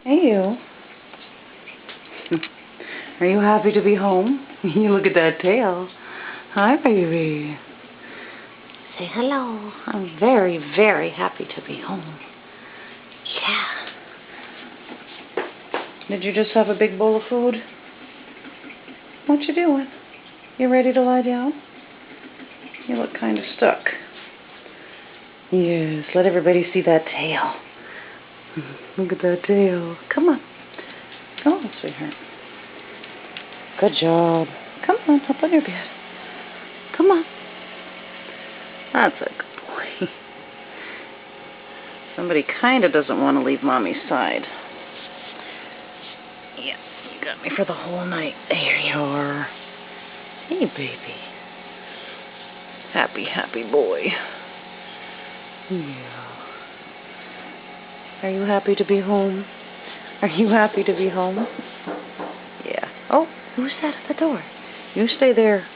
Hey, you. Are you happy to be home? You look at that tail. Hi, baby. Say hello. I'm very, very happy to be home. Yeah. Did you just have a big bowl of food? What you doing? You ready to lie down? You look kind of stuck. Yes, let everybody see that tail. Look at that tail. Come on. Come on, sweetheart. Good job. Come on, up on your bed. Come on. That's a good boy. Somebody kind of doesn't want to leave Mommy's side. Yeah, you got me for the whole night. There you are. Hey, baby. Happy, happy boy. Yeah. Are you happy to be home? Are you happy to be home? Yeah. Oh, who's that at the door? You stay there.